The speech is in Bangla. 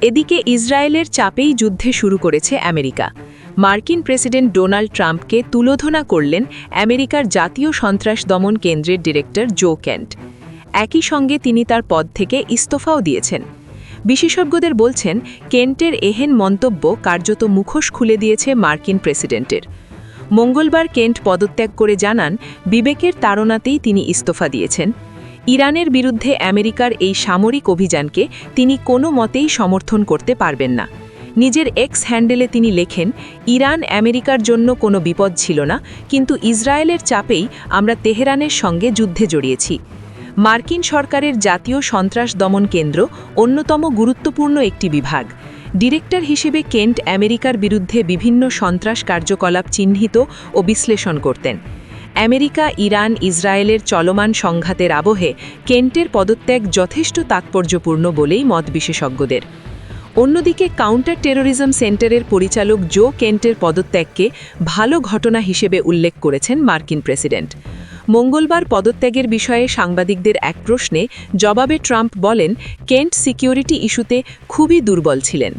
এদিকে ইসরায়েলের চাপেই যুদ্ধে শুরু করেছে আমেরিকা। মার্কিন প্রেসিডেন্ট ডোনাল্ড ট্রাম্পকে তুলোধনা করলেন আমেরিকার জাতীয় সন্ত্রাস দমন কেন্দ্রের ডিরেক্টর জো কেন্ট। একই সঙ্গে তিনি তার পদ থেকে ইস্তফাও দিয়েছেন। বিশেষজ্ঞদের বলছেন, কেন্টের এহেন মন্তব্য কার্যত মুখোশ খুলে দিয়েছে মার্কিন প্রেসিডেন্টের। মঙ্গলবার কেন্ট পদত্যাগ করে জানান, বিবেকের তাড়নাতেই তিনি ইস্তফা দিয়েছেন। ইরানের বিরুদ্ধে আমেরিকার এই সামরিক অভিযানকে তিনি কোনো মতেই সমর্থন করতে পারবেন না। নিজের এক্স হ্যান্ডেলে তিনি লেখেন, ইরান আমেরিকার জন্য কোনো বিপদ ছিল না, কিন্তু ইসরায়েলের চাপেই আমরা তেহরানের সঙ্গে যুদ্ধে জড়িয়েছি। মার্কিন সরকারের জাতীয় সন্ত্রাস দমন কেন্দ্র অন্যতম গুরুত্বপূর্ণ একটি বিভাগ। ডিরেক্টর হিসেবে কেন্ট আমেরিকার বিরুদ্ধে বিভিন্ন সন্ত্রাস কার্যকলাপ চিহ্নিত ও বিশ্লেষণ করতেন। আমেরিকা ইরান ইসরায়েলের চলমান সংঘাতের আবহে কেন্টের পদত্যাগ যথেষ্ট তাৎপর্যপূর্ণ বলেই মত বিশেষজ্ঞদের। অন্যদিকে কাউন্টার টেরোরিজম সেন্টারের পরিচালক জো কেন্টের পদত্যাগকে ভালো ঘটনা হিসেবে উল্লেখ করেছেন মার্কিন প্রেসিডেন্ট। মঙ্গলবার পদত্যাগের বিষয়ে সাংবাদিকদের এক প্রশ্নে জবাবে ট্রাম্প বলেন, কেন্ট সিকিউরিটি ইস্যুতে খুবই দুর্বল ছিলেন।